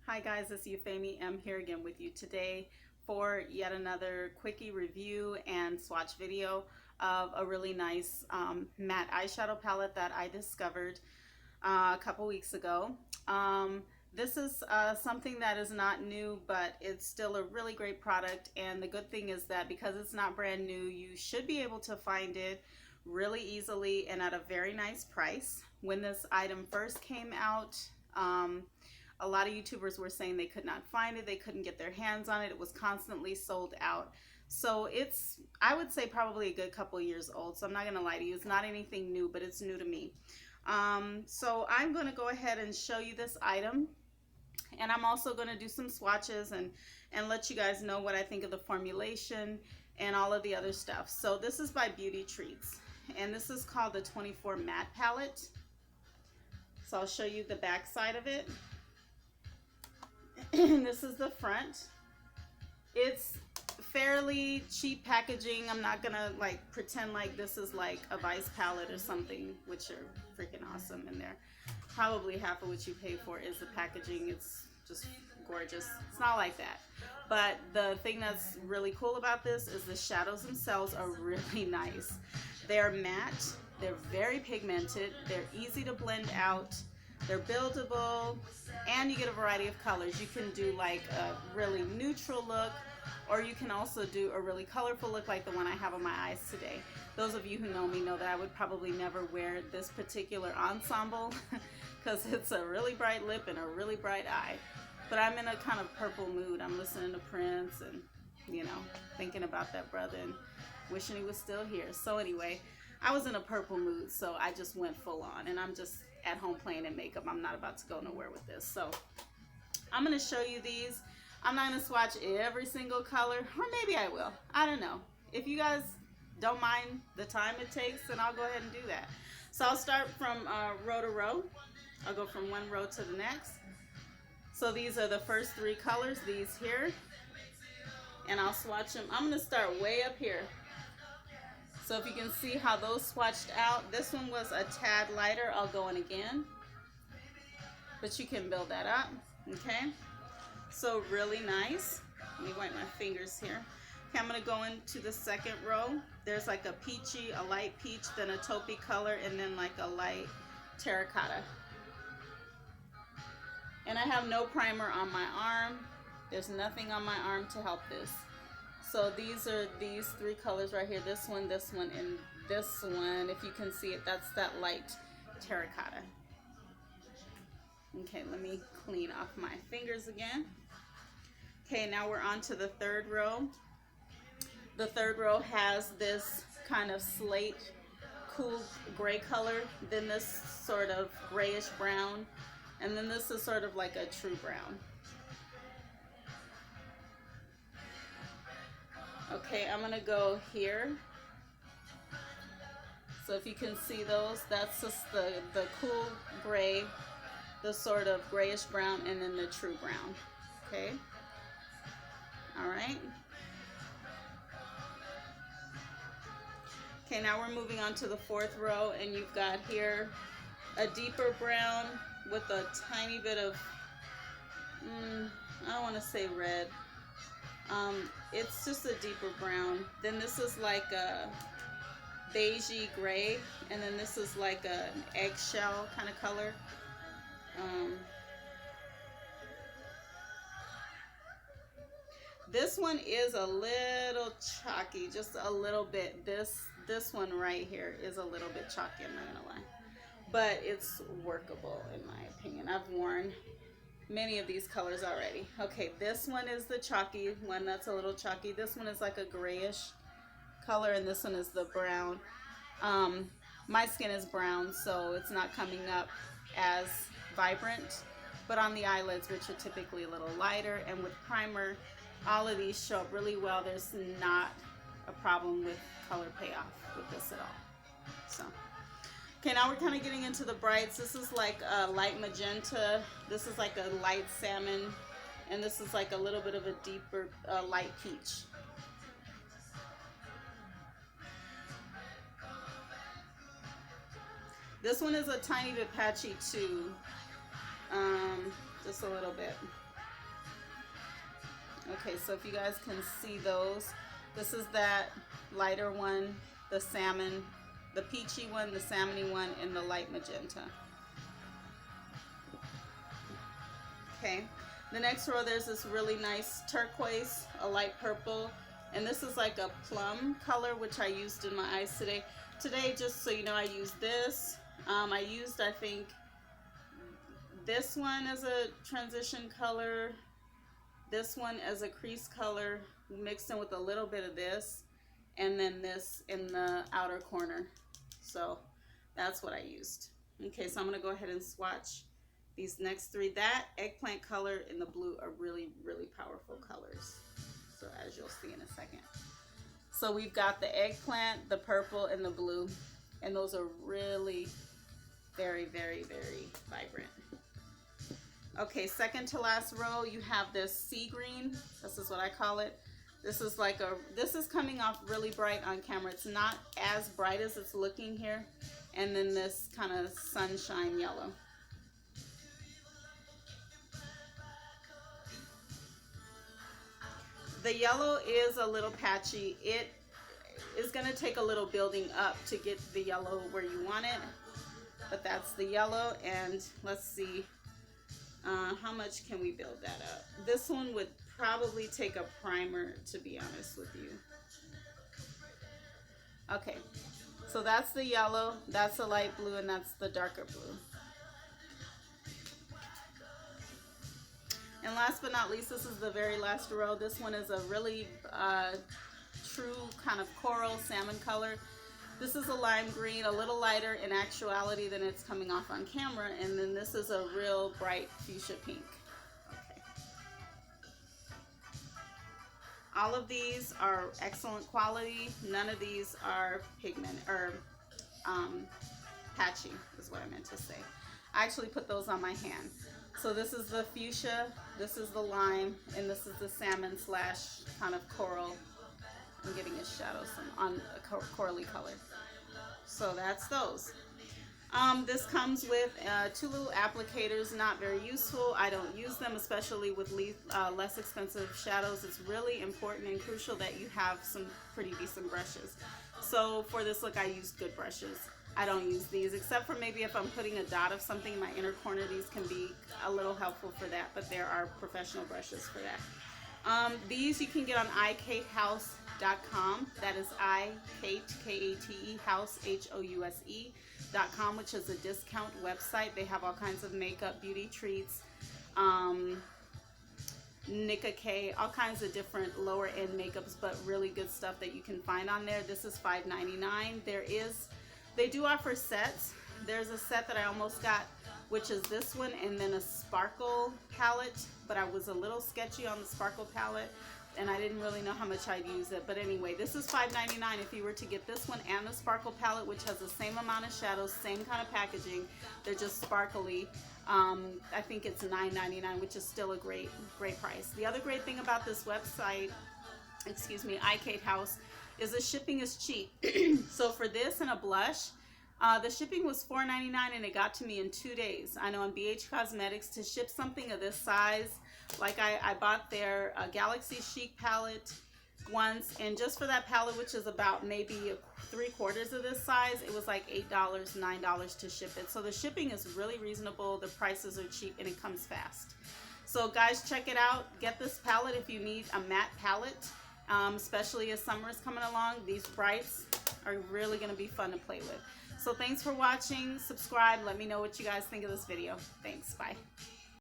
Hi guys, it's Euphemie M here again with you today for yet another quickie review and swatch video of a really nice matte eyeshadow palette that I discovered a couple weeks ago. This is something that is not new, but it's still a really great product, and the good thing is that because it's not brand new, you should be able to find it really easily and at a very nice price. When this item first came out, a lot of YouTubers were saying they could not find it, they couldn't get their hands on it, it was constantly sold out. So it's, I would say, probably a good couple years old, so I'm not gonna lie to you, it's not anything new, but it's new to me. So I'm gonna go ahead and show you this item, and I'm also gonna do some swatches and let you guys know what I think of the formulation and all of the other stuff. So this is by Beauty Treats, and this is called the 24 Matte Palette. So I'll show you the back side of it. This is the front. It's fairly cheap packaging. I'm not gonna like pretend like this is like a Vice palette or something, which are freaking awesome in there. Probably half of what you pay for is the packaging. It's just gorgeous. It's not like that. But the thing that's really cool about this is the shadows themselves are really nice. They're matte, they're very pigmented, they're easy to blend out, they're buildable, and you get a variety of colors. You can do like a really neutral look, or you can also do a really colorful look like the one I have on my eyes today. Those of you who know me know that I would probably never wear this particular ensemble because it's a really bright lip and a really bright eye. But I'm in a kind of purple mood. I'm listening to Prince and, you know, thinking about that brother and wishing he was still here. So anyway, I was in a purple mood, so I just went full on, and I'm just at home playing in makeup. I'm not about to go nowhere with this. So I'm going to show you these. I'm not going to swatch every single color, or maybe I will. I don't know. If you guys don't mind the time it takes, then I'll go ahead and do that. So I'll start from row to row. I'll go from one row to the next. So these are the first three colors, these here. And I'll swatch them. I'm going to start way up here. So if you can see how those swatched out, this one was a tad lighter. I'll go in again. But you can build that up, okay? So really nice. Let me wipe my fingers here. Okay, I'm gonna go into the second row. There's like a peachy, a light peach, then a taupey color, and then like a light terracotta. And I have no primer on my arm. There's nothing on my arm to help this. So these are these three colors right here. This one, and this one. If you can see it, that's that light terracotta. Okay, let me clean off my fingers again. Okay, now we're on to the third row. The third row has this kind of slate, cool gray color, then this sort of grayish brown, and then this is sort of like a true brown. Okay, I'm gonna go here. So if you can see those, that's just the cool gray, the sort of grayish brown, and then the true brown. Okay. All right. Okay, now we're moving on to the fourth row, and you've got here a deeper brown with a tiny bit of, I don't want to say red. It's just a deeper brown. Then this is like a beigey gray, and then this is like an eggshell kind of color. This one is a little chalky, just a little bit. This one right here is a little bit chalky, I'm not gonna lie. But it's workable in my opinion. I've worn many of these colors already. Okay, this one is the chalky one, that's a little chalky. This one is like a grayish color, and this one is the brown. My skin is brown, so it's not coming up as vibrant, but on the eyelids, which are typically a little lighter, and with primer, all of these show up really well. There's not a problem with color payoff with this at all. So okay, now we're kind of getting into the brights. This is like a light magenta, this is like a light salmon, and this is like a little bit of a deeper light peach. This one is a tiny bit patchy too, just a little bit. Okay, so if you guys can see those, this is that lighter one, the salmon, the peachy one, the salmony one, and the light magenta. Okay, the next row there's this really nice turquoise, a light purple, and this is like a plum color, which I used in my eyes today. Today, just so you know, I used this. I used, I think, this one as a transition color, this one as a crease color, mixed in with a little bit of this, and then this in the outer corner. So that's what I used. Okay, so I'm gonna go ahead and swatch these next three. That eggplant color and the blue are really, really powerful colors. So as you'll see in a second. So we've got the eggplant, the purple, and the blue, and those are really very, very, very vibrant. Okay, second to last row, you have this sea green. This is what I call it. This is like this is coming off really bright on camera. It's not as bright as it's looking here. And then this kind of sunshine yellow. The yellow is a little patchy. It is going to take a little building up to get the yellow where you want it. But that's the yellow, and let's see. How much can we build that up? This one would probably take a primer, to be honest with you. Okay, so that's the yellow, that's the light blue, and that's the darker blue. And last but not least, this is the very last row. This one is a really true kind of coral salmon color. This is a lime green, a little lighter in actuality than it's coming off on camera. And then this is a real bright fuchsia pink. Okay. All of these are excellent quality. None of these are pigment or patchy is what I meant to say. I actually put those on my hand. So this is the fuchsia, this is the lime, and this is the salmon slash kind of coral. I'm getting a shadow on a corally color. So that's those. This comes with two little applicators, not very useful. I don't use them, especially with less expensive shadows. It's really important and crucial that you have some pretty decent brushes. So for this look, I used good brushes. I don't use these, except for maybe if I'm putting a dot of something in my inner corner. These can be a little helpful for that, but there are professional brushes for that. These you can get on ikatehouse.com. That is iKate, K-A-T-E, house, H-O-U-S-E.com, which is a discount website. They have all kinds of makeup, beauty treats, Nicka K, all kinds of different lower end makeups, but really good stuff that you can find on there. This is $5.99. They do offer sets. There's a set that I almost got, which is this one, and then a sparkle palette, but I was a little sketchy on the sparkle palette, and I didn't really know how much I'd use it. But anyway, this is $5.99 if you were to get this one and the sparkle palette, which has the same amount of shadows, same kind of packaging. They're just sparkly. I think it's $9.99, which is still a great price. The other great thing about this website, excuse me, iKate House, is the shipping is cheap. So for this and a blush, the shipping was $4.99 and it got to me in 2 days. I know on BH Cosmetics, to ship something of this size, like I bought their Galaxy Chic palette once, and just for that palette, which is about maybe 3/4 of this size, it was like $8, $9 to ship it. So the shipping is really reasonable, the prices are cheap, and it comes fast. So guys, check it out. Get this palette if you need a matte palette. Especially as summer is coming along, these brights are really going to be fun to play with. So thanks for watching. Subscribe. Let me know what you guys think of this video. Thanks. Bye.